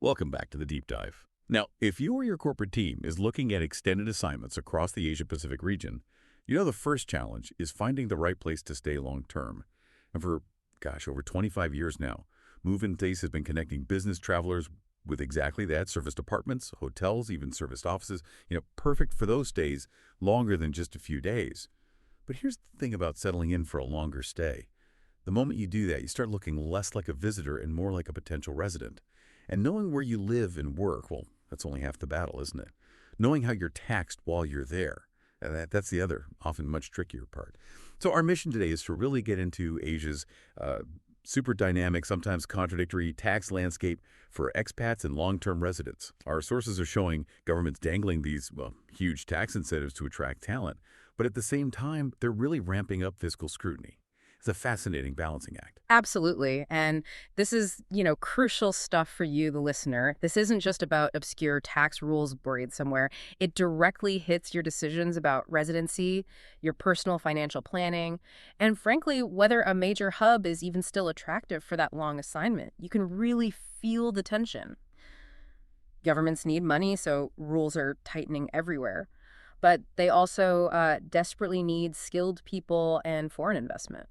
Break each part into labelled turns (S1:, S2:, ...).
S1: Welcome back to the Deep Dive. Now, if you or your corporate team is looking at extended assignments across the Asia-Pacific region, you know the first challenge is finding the right place to stay long-term. And for, over 25 years now, Move In Place has been connecting business travelers with exactly that, serviced apartments, hotels, even serviced offices, perfect for those stays longer than just a few days. But here's the thing about settling in for a longer stay. The moment you do that, you start looking less like a visitor and more like a potential resident. And knowing where you live and work, well, that's only half the battle, isn't it? Knowing how you're taxed while you're there, that's the other, often much trickier part. So our mission today is to really get into Asia's super dynamic, sometimes contradictory tax landscape for expats and long-term residents. Our sources are showing governments dangling these, huge tax incentives to attract talent, but at the same time, they're really ramping up fiscal scrutiny. It's a fascinating balancing act.
S2: Absolutely. And this is, crucial stuff for you, the listener. This isn't just about obscure tax rules buried somewhere. It directly hits your decisions about residency, your personal financial planning, and frankly, whether a major hub is even still attractive for that long assignment. You can really feel the tension. Governments need money, so rules are tightening everywhere. But they also desperately need skilled people and foreign investment.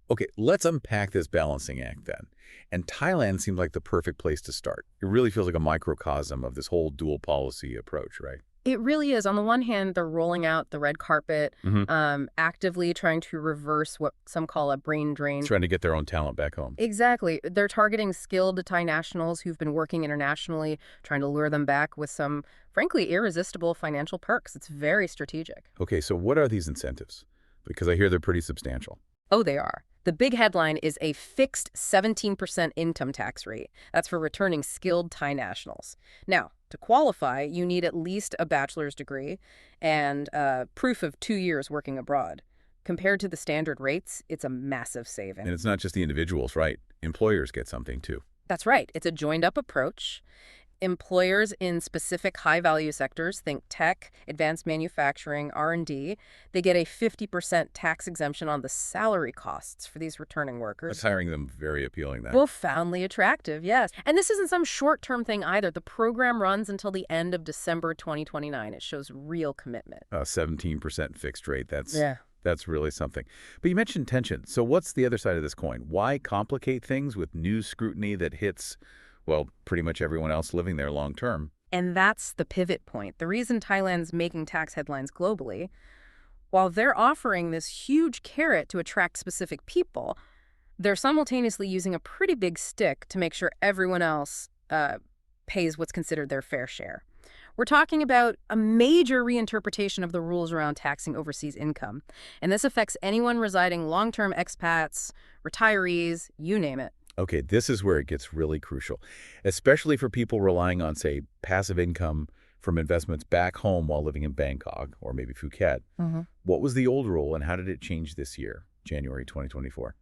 S1: Okay, let's unpack this balancing act then. And Thailand seems like the perfect place to start. It really feels like a microcosm of this whole dual policy approach, right?
S2: It really is. On the one hand, they're rolling out the red carpet, actively trying to reverse what some call a brain drain.
S1: Trying to get their own talent back home.
S2: Exactly. They're targeting skilled Thai nationals who've been working internationally, trying to lure them back with some, frankly, irresistible financial perks. It's very strategic.
S1: Okay, so what are these incentives? Because I hear they're pretty substantial.
S2: Oh, they are. The big headline is a fixed 17% income tax rate. That's for returning skilled Thai nationals. Now, to qualify, you need at least a bachelor's degree and proof of 2 years working abroad. Compared to the standard rates, it's a massive saving.
S1: And it's not just the individuals, right? Employers get something too.
S2: That's right. It's a joined-up approach. Employers in specific high-value sectors, think tech, advanced manufacturing, R&D, they get a 50% tax exemption on the salary costs for these returning workers.
S1: That's hiring them very appealing then.
S2: Profoundly attractive, yes. And this isn't some short-term thing either. The program runs until the end of December 2029. It shows real commitment.
S1: 17% fixed rate.
S2: Yeah.
S1: That's really something. But you mentioned tension. So what's the other side of this coin? Why complicate things with new scrutiny that hits, pretty much everyone else living there long term?
S2: And that's the pivot point. The reason Thailand's making tax headlines globally, while they're offering this huge carrot to attract specific people, they're simultaneously using a pretty big stick to make sure everyone else pays what's considered their fair share. We're talking about a major reinterpretation of the rules around taxing overseas income. And this affects anyone residing long-term expats, retirees, you name it.
S1: Okay, this is where it gets really crucial, especially for people relying on, say, passive income from investments back home while living in Bangkok or maybe Phuket. What was the old rule and how did it change this year, January 2024?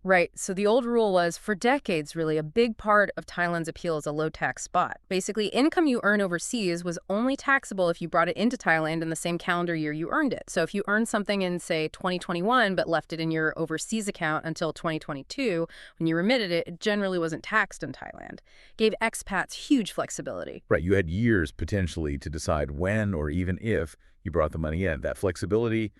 S2: Right. So the old rule was, for decades, really, a big part of Thailand's appeal is a low-tax spot. Basically, income you earn overseas was only taxable if you brought it into Thailand in the same calendar year you earned it. So if you earned something in, say, 2021 but left it in your overseas account until 2022, when you remitted it, it generally wasn't taxed in Thailand. Gave expats huge flexibility.
S1: Right. You had years, potentially, to decide when or even if you brought the money in. That flexibility,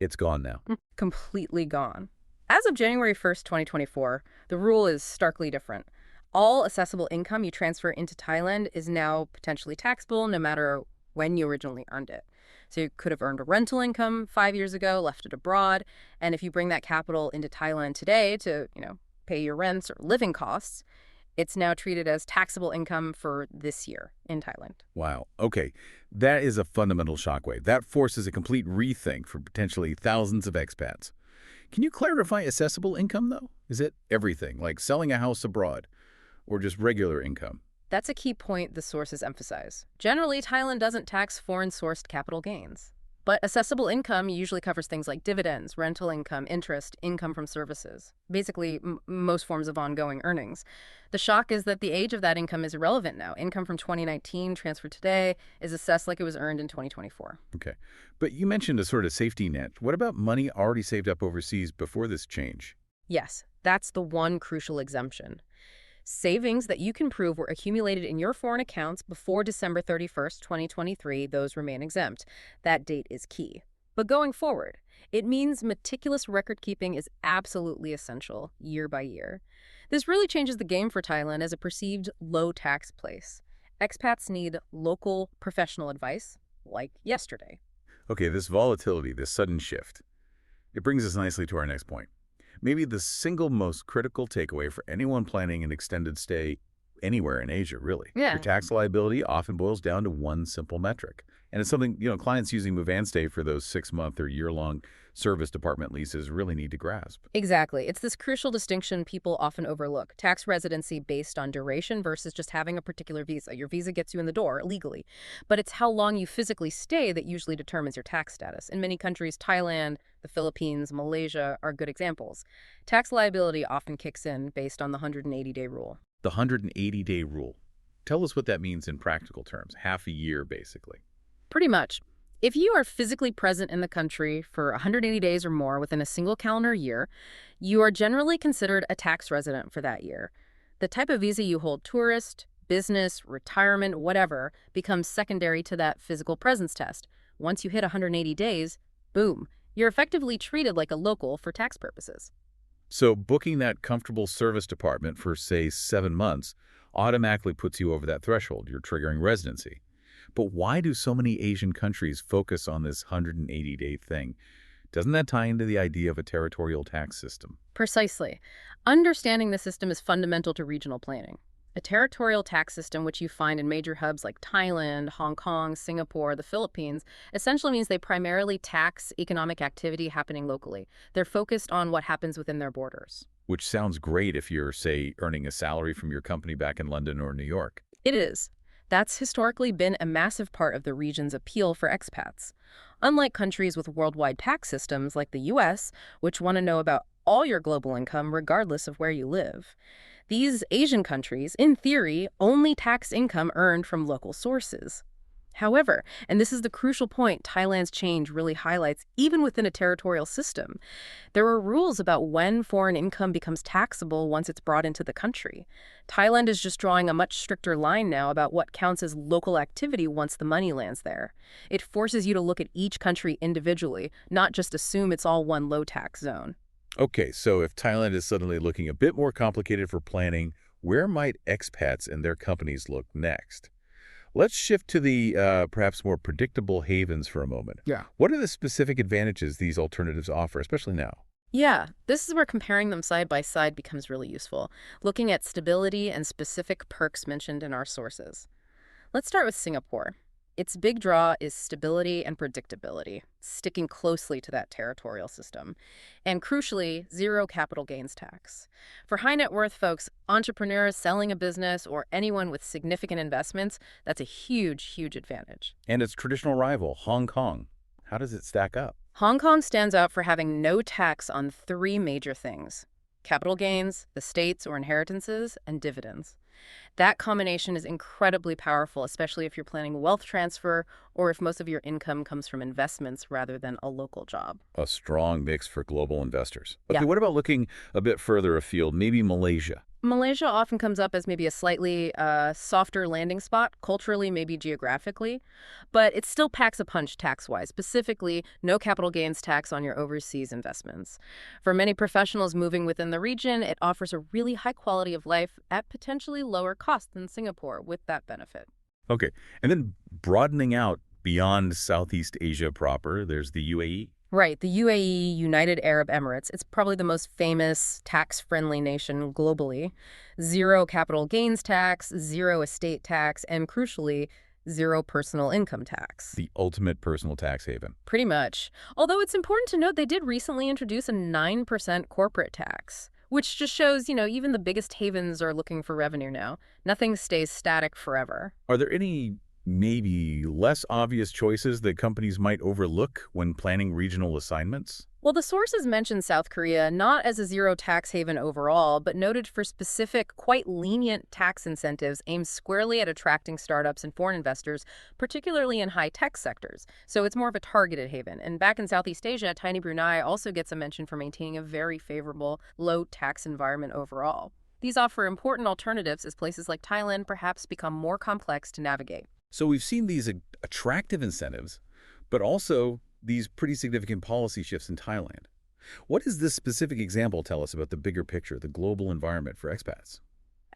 S1: it's gone now.
S2: Completely gone. As of January 1st, 2024, the rule is starkly different. All assessable income you transfer into Thailand is now potentially taxable no matter when you originally earned it. So you could have earned a rental income 5 years ago, left it abroad, and if you bring that capital into Thailand today to, pay your rents or living costs, it's now treated as taxable income for this year in Thailand.
S1: Wow. Okay. That is a fundamental shockwave. That forces a complete rethink for potentially thousands of expats. Can you clarify assessable income, though? Is it everything, like selling a house abroad, or just regular income?
S2: That's a key point the sources emphasize. Generally, Thailand doesn't tax foreign-sourced capital gains. But assessable income usually covers things like dividends, rental income, interest, income from services. Basically, most forms of ongoing earnings. The shock is that the age of that income is irrelevant now. Income from 2019 transferred today is assessed like it was earned in 2024.
S1: Okay. But you mentioned a sort of safety net. What about money already saved up overseas before this change?
S2: Yes, that's the one crucial exemption. Savings that you can prove were accumulated in your foreign accounts before December 31st, 2023, those remain exempt. That date is key. But going forward, it means meticulous record keeping is absolutely essential, year by year. This really changes the game for Thailand as a perceived low-tax place. Expats need local professional advice, like yesterday.
S1: Okay, this volatility, this sudden shift, it brings us nicely to our next point. Maybe the single most critical takeaway for anyone planning an extended stay anywhere in Asia, really. Your
S2: Yeah,
S1: tax liability often boils down to one simple metric. And it's something, clients using Move and Stay for those 6-month or year-long service department leases really need to grasp.
S2: exactly. It's this crucial distinction people often overlook. Tax residency based on duration versus just having a particular visa. Your visa gets you in the door legally, but it's how long you physically stay that usually determines your tax status. In many countries, Thailand, the Philippines, Malaysia are good examples. Tax liability often kicks in based on the 180-day rule.
S1: The 180-day rule. Tell us what that means in practical terms. Half a year, basically.
S2: Pretty much. If you are physically present in the country for 180 days or more within a single calendar year, you are generally considered a tax resident for that year. The type of visa you hold, tourist, business, retirement, whatever, becomes secondary to that physical presence test. Once you hit 180 days, boom, you're effectively treated like a local for tax purposes.
S1: So booking that comfortable service department for, say, 7 months automatically puts you over that threshold. You're triggering residency. But why do so many Asian countries focus on this 180-day thing? Doesn't that tie into the idea of a territorial tax system?
S2: Precisely. Understanding the system is fundamental to regional planning. A territorial tax system, which you find in major hubs like Thailand, Hong Kong, Singapore, the Philippines, essentially means they primarily tax economic activity happening locally. They're focused on what happens within their borders.
S1: Which sounds great if you're, say, earning a salary from your company back in London or New York.
S2: It is. That's historically been a massive part of the region's appeal for expats. Unlike countries with worldwide tax systems like the US, which want to know about all your global income regardless of where you live, these Asian countries, in theory, only tax income earned from local sources. However, and this is the crucial point Thailand's change really highlights, even within a territorial system, there are rules about when foreign income becomes taxable once it's brought into the country. Thailand is just drawing a much stricter line now about what counts as local activity once the money lands there. It forces you to look at each country individually, not just assume it's all one low-tax zone.
S1: Okay, so if Thailand is suddenly looking a bit more complicated for planning, where might expats and their companies look next? Let's shift to the perhaps more predictable havens for a moment.
S2: Yeah.
S1: What are the specific advantages these alternatives offer, especially now?
S2: Yeah, this is where comparing them side by side becomes really useful, looking at stability and specific perks mentioned in our sources. Let's start with Singapore. Its big draw is stability and predictability, sticking closely to that territorial system. And crucially, zero capital gains tax. For high net worth folks, entrepreneurs selling a business, or anyone with significant investments, that's a huge, huge advantage.
S1: And its traditional rival, Hong Kong. How does it stack up?
S2: Hong Kong stands out for having no tax on three major things: capital gains, estates or inheritances, and dividends. That combination is incredibly powerful, especially if you're planning wealth transfer or if most of your income comes from investments rather than a local job.
S1: A strong mix for global investors.
S2: Yeah.
S1: Okay, what about looking a bit further afield, maybe Malaysia?
S2: Malaysia often comes up as maybe a slightly softer landing spot, culturally, maybe geographically, but it still packs a punch tax-wise, specifically no capital gains tax on your overseas investments. For many professionals moving within the region, it offers a really high quality of life at potentially lower cost than Singapore with that benefit.
S1: Okay, and then broadening out beyond Southeast Asia proper, there's the UAE.
S2: Right, the UAE, United Arab Emirates, it's probably the most famous tax-friendly nation globally. Zero capital gains tax, zero estate tax, and crucially, zero personal income tax.
S1: The ultimate personal tax haven.
S2: Pretty much. Although it's important to note they did recently introduce a 9% corporate tax, which just shows, even the biggest havens are looking for revenue now. Nothing stays static forever.
S1: Are there any maybe less obvious choices that companies might overlook when planning regional assignments?
S2: Well, the sources mentioned South Korea not as a zero tax haven overall, but noted for specific, quite lenient tax incentives aimed squarely at attracting startups and foreign investors, particularly in high-tech sectors. So it's more of a targeted haven. And back in Southeast Asia, tiny Brunei also gets a mention for maintaining a very favorable, low-tax environment overall. These offer important alternatives as places like Thailand perhaps become more complex to navigate.
S1: So we've seen these attractive incentives, but also these pretty significant policy shifts in Thailand. What does this specific example tell us about the bigger picture, the global environment for expats?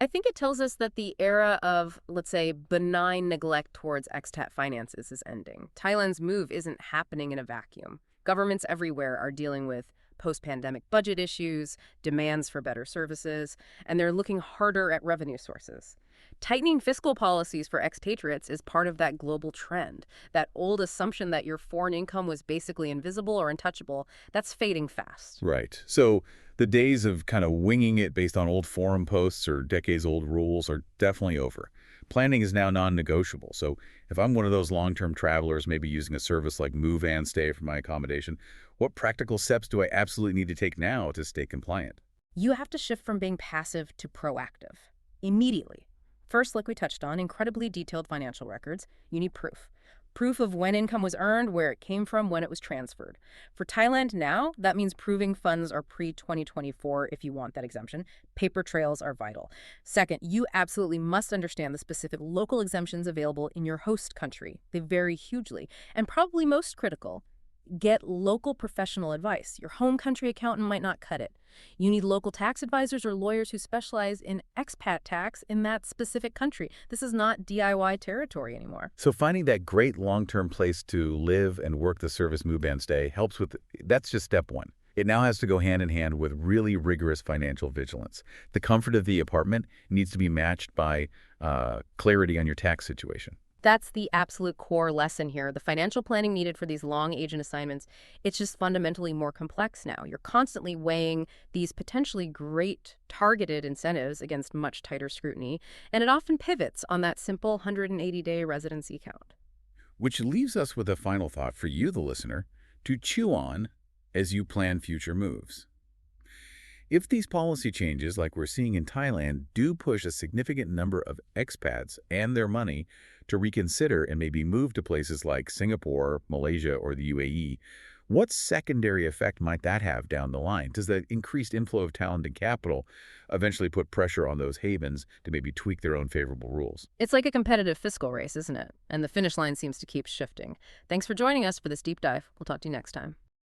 S2: I think it tells us that the era of, let's say, benign neglect towards expat finances is ending. Thailand's move isn't happening in a vacuum. Governments everywhere are dealing with post-pandemic budget issues, demands for better services, and they're looking harder at revenue sources. Tightening fiscal policies for expatriates is part of that global trend. That old assumption that your foreign income was basically invisible or untouchable, that's fading fast.
S1: Right. So the days of kind of winging it based on old forum posts or decades-old rules are definitely over. Planning is now non-negotiable. So if I'm one of those long-term travelers, maybe using a service like Move and Stay for my accommodation, what practical steps do I absolutely need to take now to stay compliant?
S2: You have to shift from being passive to proactive immediately. First, like we touched on, incredibly detailed financial records. You need proof. Proof of when income was earned, where it came from, when it was transferred. For Thailand now, that means proving funds are pre-2024 if you want that exemption. Paper trails are vital. Second, you absolutely must understand the specific local exemptions available in your host country. They vary hugely. And probably most critical, get local professional advice. Your home country accountant might not cut it. You need local tax advisors or lawyers who specialize in expat tax in that specific country. This is not DIY territory anymore.
S1: So finding that great long-term place to live and work the service Move and Stay helps with, that's just step one. It now has to go hand in hand with really rigorous financial vigilance. The comfort of the apartment needs to be matched by clarity on your tax situation.
S2: That's the absolute core lesson here. The financial planning needed for these long agent assignments, it's just fundamentally more complex now. You're constantly weighing these potentially great targeted incentives against much tighter scrutiny, and it often pivots on that simple 180-day residency count.
S1: Which leaves us with a final thought for you, the listener, to chew on as you plan future moves. If these policy changes, like we're seeing in Thailand, do push a significant number of expats and their money to reconsider and maybe move to places like Singapore, Malaysia, or the UAE, what secondary effect might that have down the line? Does the increased inflow of talent and capital eventually put pressure on those havens to maybe tweak their own favorable rules?
S2: It's like a competitive fiscal race, isn't it? And the finish line seems to keep shifting. Thanks for joining us for this deep dive. We'll talk to you next time.